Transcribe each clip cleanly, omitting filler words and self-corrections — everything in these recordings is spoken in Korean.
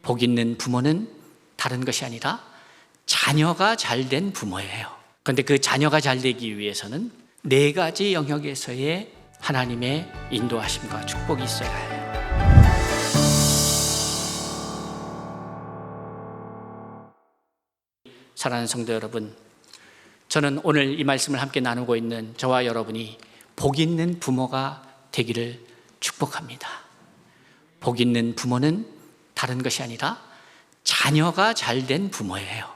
복 있는 부모는 다른 것이 아니라 자녀가 잘된 부모예요. 그런데 그 자녀가 잘 되기 위해서는 4가지 영역에서의 하나님의 인도하심과 축복이 있어야 해요. 사랑하는 성도 여러분, 저는 오늘 이 말씀을 함께 나누고 있는 저와 여러분이 복 있는 부모가 되기를 축복합니다. 복 있는 부모는 다른 것이 아니라 자녀가 잘된 부모예요.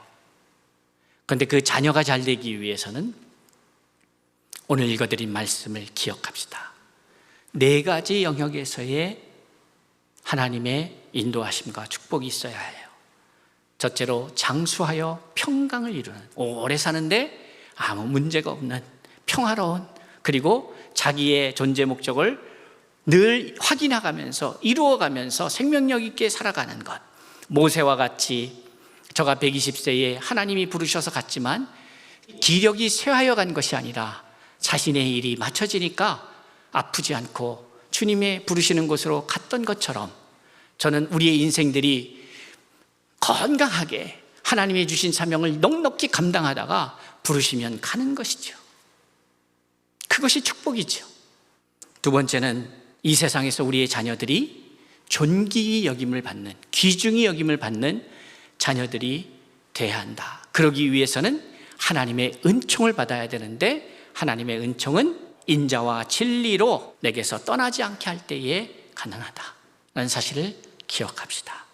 그런데 그 자녀가 잘 되기 위해서는 오늘 읽어드린 말씀을 기억합시다. 4가지 영역에서의 하나님의 인도하심과 축복이 있어야 해요. 첫째로 장수하여 평강을 이루는, 오래 사는데 아무 문제가 없는 평화로운, 그리고 자기의 존재 목적을 늘 확인해가면서 이루어가면서 생명력 있게 살아가는 것. 모세와 같이 저가 120세에 하나님이 부르셔서 갔지만 기력이 쇠하여 간 것이 아니라 자신의 일이 맞춰지니까 아프지 않고 주님의 부르시는 곳으로 갔던 것처럼 저는 우리의 인생들이 건강하게 하나님이 주신 사명을 넉넉히 감당하다가 부르시면 가는 것이죠. 그것이 축복이죠. 두 번째는 이 세상에서 우리의 자녀들이 존귀히 여김을 받는, 귀중히 여김을 받는 자녀들이 돼야 한다. 그러기 위해서는 하나님의 은총을 받아야 되는데 하나님의 은총은 인자와 진리로 내게서 떠나지 않게 할 때에 가능하다라는 사실을 기억합시다.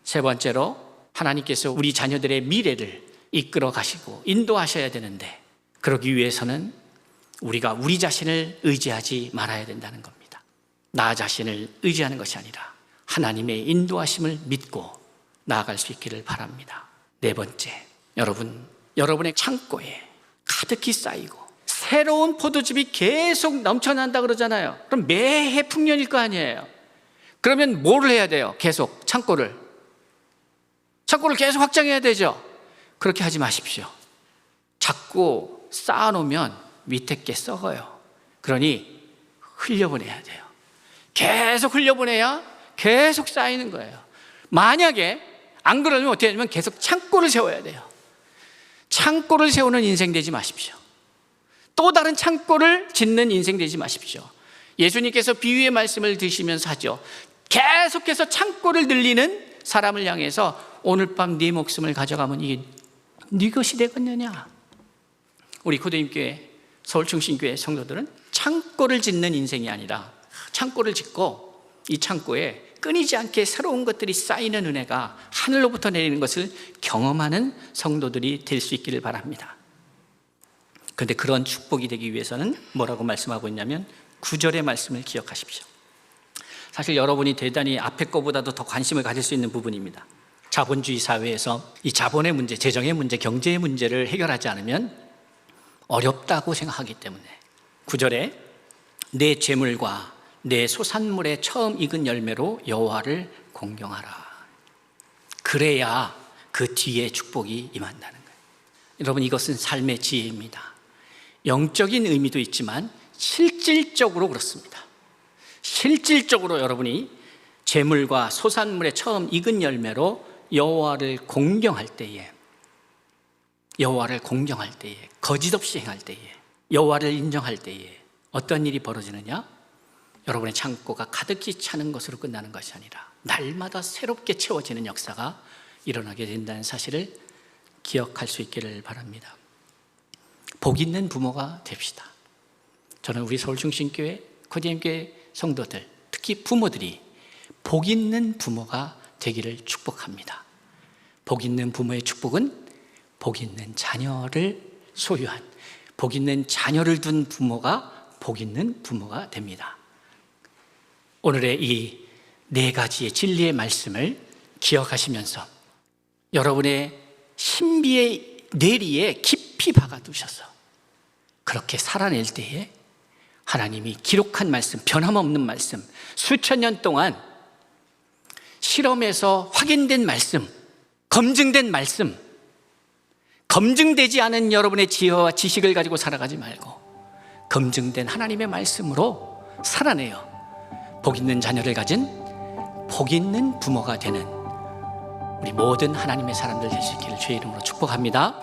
세 번째로 하나님께서 우리 자녀들의 미래를 이끌어 가시고 인도하셔야 되는데 그러기 위해서는 우리가 우리 자신을 의지하지 말아야 된다는 겁니다. 나 자신을 의지하는 것이 아니라 하나님의 인도하심을 믿고 나아갈 수 있기를 바랍니다. 네 번째, 여러분의 창고에 가득히 쌓이고 새로운 포도즙이 계속 넘쳐난다 그러잖아요. 그럼 매해 풍년일 거 아니에요. 그러면 뭘 해야 돼요? 계속 창고를 계속 확장해야 되죠. 그렇게 하지 마십시오. 자꾸 쌓아놓으면 밑에 게 썩어요. 그러니 흘려보내야 돼요. 계속 흘려보내야 계속 쌓이는 거예요. 만약에 안 그러면 어떻게 하냐면 계속 창고를 세워야 돼요. 창고를 세우는 인생 되지 마십시오. 또 다른 창고를 짓는 인생 되지 마십시오. 예수님께서 비유의 말씀을 드시면서 하죠. 계속해서 창고를 늘리는 사람을 향해서 오늘 밤 네 목숨을 가져가면 이게 네 것이 되겠느냐. 우리 고대임교회 서울중심교회 성도들은 창고를 짓는 인생이 아니라 창고를 짓고 이 창고에 끊이지 않게 새로운 것들이 쌓이는 은혜가 하늘로부터 내리는 것을 경험하는 성도들이 될 수 있기를 바랍니다. 그런데 그런 축복이 되기 위해서는 뭐라고 말씀하고 있냐면 9절의 말씀을 기억하십시오. 사실 여러분이 대단히 앞에 거보다도 더 관심을 가질 수 있는 부분입니다. 자본주의 사회에서 이 자본의 문제, 재정의 문제, 경제의 문제를 해결하지 않으면 어렵다고 생각하기 때문에 9절에 내 재물과 내 소산물의 처음 익은 열매로 여호와를 공경하라. 그래야 그 뒤에 축복이 임한다는 거예요. 여러분, 이것은 삶의 지혜입니다. 영적인 의미도 있지만 실질적으로 그렇습니다. 실질적으로 여러분이 재물과 소산물의 처음 익은 열매로 여호와를 공경할 때에, 거짓 없이 행할 때에, 여호와를 인정할 때에 어떤 일이 벌어지느냐? 여러분의 창고가 가득히 차는 것으로 끝나는 것이 아니라 날마다 새롭게 채워지는 역사가 일어나게 된다는 사실을 기억할 수 있기를 바랍니다. 복 있는 부모가 됩시다. 저는 우리 서울중심교회, 코디엠교회 성도들, 특히 부모들이 복 있는 부모가 되기를 축복합니다. 복 있는 부모의 축복은 복 있는 자녀를 소유한, 복 있는 자녀를 둔 부모가 복 있는 부모가 됩니다. 오늘의 이 4가지의 진리의 말씀을 기억하시면서 여러분의 신비의 뇌리에 깊이 박아두셔서 그렇게 살아낼 때에 하나님이 기록한 말씀, 변함없는 말씀, 수천 년 동안 실험에서 확인된 말씀, 검증된 말씀, 검증되지 않은 여러분의 지혜와 지식을 가지고 살아가지 말고 검증된 하나님의 말씀으로 살아내요 복 있는 자녀를 가진 복 있는 부모가 되는 우리 모든 하나님의 사람들 될 수 있기를 주의 이름으로 축복합니다.